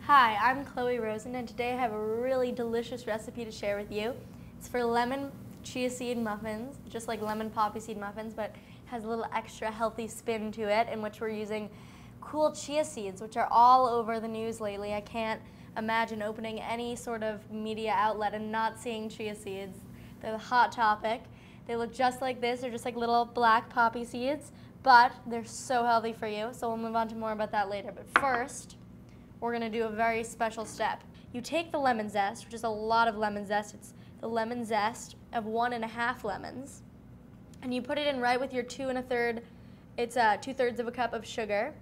Hi, I'm Chloe Rosen, and today I have a really delicious recipe to share with you. It's for lemon chia seed muffins, just like lemon poppy seed muffins, but has a little extra healthy spin to it, in which we're using cool chia seeds, which are all over the news lately. I can't imagine opening any sort of media outlet and not seeing chia seeds. They're the hot topic. They look just like this. They're just like little black poppy seeds, but they're so healthy for you. So we'll move on to more about that later. But first, we're going to do a very special step. You take the lemon zest, which is a lot of lemon zest. It's the lemon zest of 1½ lemons, and you put it in right with your 2 1/3. It's 2/3 of a cup of sugar,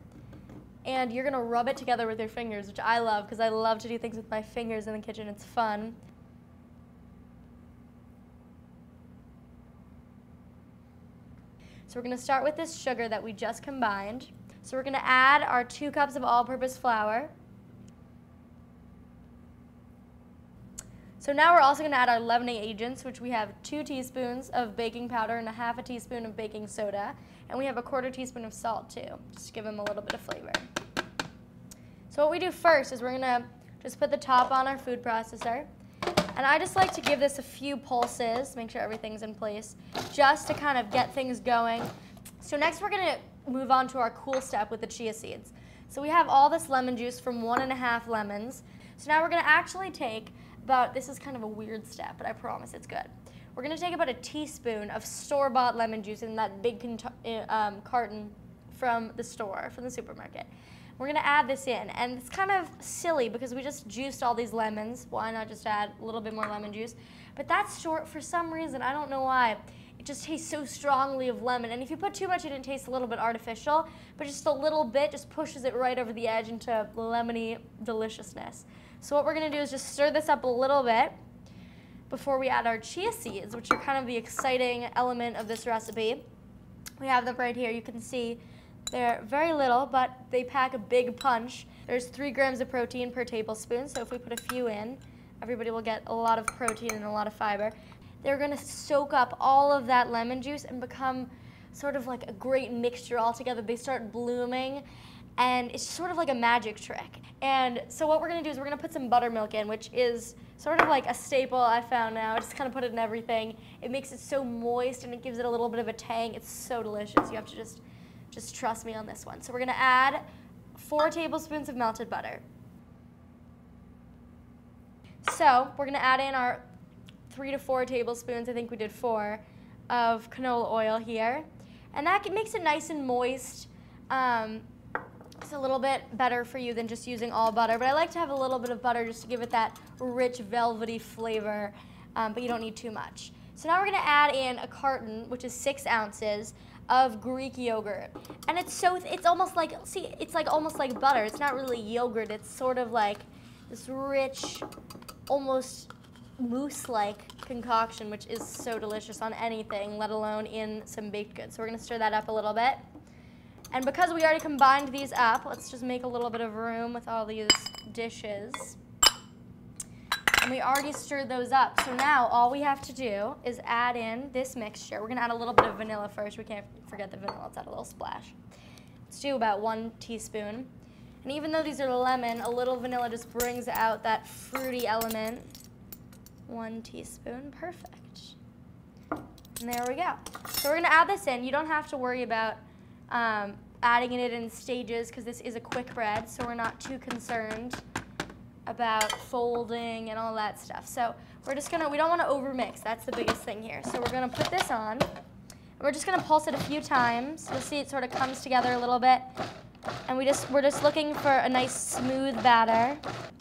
and you're going to rub it together with your fingers, which I love because I love to do things with my fingers in the kitchen. It's fun. So we're going to start with this sugar that we just combined. So we're going to add our 2 cups of all-purpose flour. So now we're also going to add our leavening agents, which we have 2 teaspoons of baking powder and ½ teaspoon of baking soda. And we have a ¼ teaspoon of salt too, just to give them a little bit of flavor. So what we do first is we're going to just put the top on our food processor. And I just like to give this a few pulses, make sure everything's in place, just to kind of get things going. So next we're going to move on to our cool step with the chia seeds. So we have all this lemon juice from 1½ lemons. So now we're going to actually take about, this is kind of a weird step, but I promise it's good. We're going to take about a teaspoon of store-bought lemon juice in that big carton from the store, from the supermarket. We're going to add this in, and it's kind of silly because we just juiced all these lemons. Why not just add a little bit more lemon juice? But that's short for some reason. I don't know why. It just tastes so strongly of lemon, and if you put too much in, it tastes a little bit artificial, but just a little bit just pushes it right over the edge into lemony deliciousness. So what we're going to do is just stir this up a little bit before we add our chia seeds, which are kind of the exciting element of this recipe. We have them right here. You can see they're very little, but they pack a big punch. There's 3 grams of protein per tablespoon, so if we put a few in, everybody will get a lot of protein and a lot of fiber. They're going to soak up all of that lemon juice and become sort of like a great mixture altogether. They start blooming, and it's sort of like a magic trick. And so what we're going to do is we're going to put some buttermilk in, which is sort of like a staple I found now. I just kind of put it in everything. It makes it so moist, and it gives it a little bit of a tang. It's so delicious. You have to just trust me on this one. So we're going to add 4 tablespoons of melted butter. So we're going to add in our 3 to 4 tablespoons, I think we did 4, of canola oil here. And that makes it nice and moist. It's a little bit better for you than just using all butter, but I like to have a little bit of butter just to give it that rich, velvety flavor, but you don't need too much. So now we're going to add in a carton, which is 6 ounces, of Greek yogurt. And it's almost like, see, it's like almost like butter. It's not really yogurt. It's sort of like this rich, almost mousse-like concoction, which is so delicious on anything, let alone in some baked goods. So we're going to stir that up a little bit. And because we already combined these up, let's just make a little bit of room with all these dishes. And we already stirred those up. So now all we have to do is add in this mixture. We're going to add a little bit of vanilla first. We can't forget the vanilla. Let's add a little splash. Let's do about 1 teaspoon. And even though these are lemon, a little vanilla just brings out that fruity element. 1 teaspoon. Perfect. And there we go. So we're going to add this in. You don't have to worry about adding it in stages because this is a quick bread, so we're not too concerned about folding and all that stuff. So we're just we don't want to overmix. That's the biggest thing here. So we're going to put this on. And we're just going to pulse it a few times. You'll see it sort of comes together a little bit. And we're just looking for a nice smooth batter.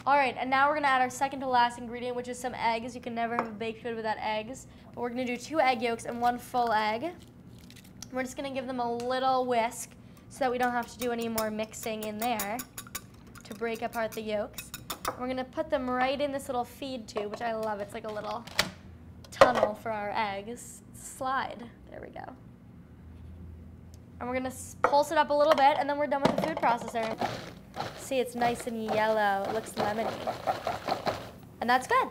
All right, and now we're going to add our second to last ingredient, which is some eggs. You can never have a baked good without eggs. But we're going to do 2 egg yolks and 1 full egg. We're just going to give them a little whisk so that we don't have to do any more mixing in there to break apart the yolks. We're going to put them right in this little feed tube, which I love. It's like a little tunnel for our eggs. Slide. There we go. And we're going to pulse it up a little bit, and then we're done with the food processor. See, it's nice and yellow. It looks lemony. And that's good.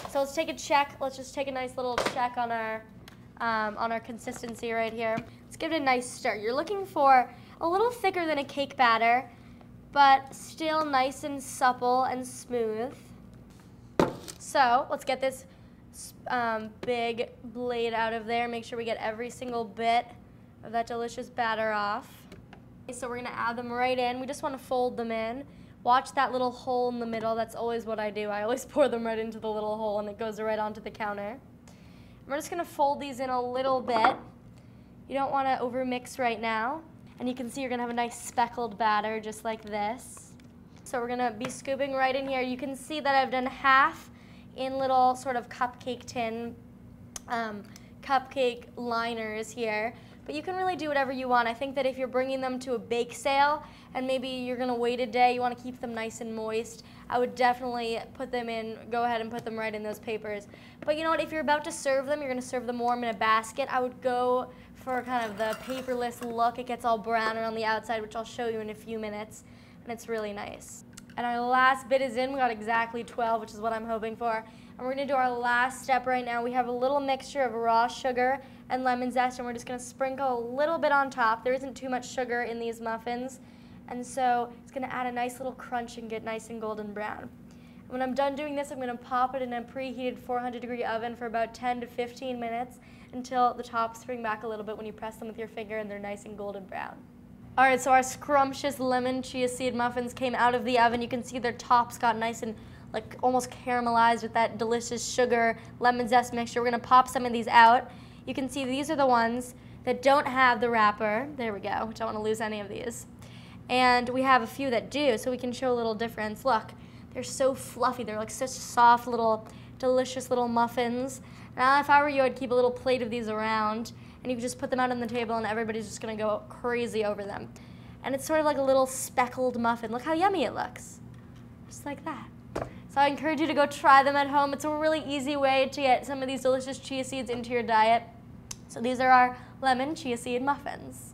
So let's take a check. Let's just take a nice little check on our consistency right here. Let's give it a nice stir. You're looking for a little thicker than a cake batter, but still nice and supple and smooth. So let's get this big blade out of there. Make sure we get every single bit of that delicious batter off. Okay, so we're gonna add them right in. We just wanna fold them in. Watch that little hole in the middle. That's always what I do. I always pour them right into the little hole and it goes right onto the counter. We're just gonna fold these in a little bit. You don't wanna overmix right now. And you can see you're gonna have a nice speckled batter just like this. So we're gonna be scooping right in here. You can see that I've done half in little sort of cupcake tin, cupcake liners here. But you can really do whatever you want. I think that if you're bringing them to a bake sale and maybe you're gonna wait a day, you wanna keep them nice and moist, I would definitely put them in, go ahead and put them right in those papers. But you know what, if you're about to serve them, you're gonna serve them warm in a basket, I would go for kind of the paperless look. It gets all brown around the outside, which I'll show you in a few minutes, and it's really nice. And our last bit is in. We got exactly 12, which is what I'm hoping for. And we're gonna do our last step right now. We have a little mixture of raw sugar and lemon zest, and we're just gonna sprinkle a little bit on top. There isn't too much sugar in these muffins, and so it's gonna add a nice little crunch and get nice and golden brown. And when I'm done doing this, I'm gonna pop it in a preheated 400-degree oven for about 10 to 15 minutes until the tops spring back a little bit when you press them with your finger and they're nice and golden brown. All right, so our scrumptious lemon chia seed muffins came out of the oven. You can see their tops got nice and like almost caramelized with that delicious sugar lemon zest mixture. We're gonna pop some of these out. You can see these are the ones that don't have the wrapper. There we go, which I don't wanna lose any of these. And we have a few that do, so we can show a little difference. Look, they're so fluffy. They're like such soft little, delicious little muffins. Now, if I were you, I'd keep a little plate of these around, and you could just put them out on the table and everybody's just gonna go crazy over them. And it's sort of like a little speckled muffin. Look how yummy it looks. Just like that. So I encourage you to go try them at home. It's a really easy way to get some of these delicious chia seeds into your diet. So these are our lemon chia seed muffins.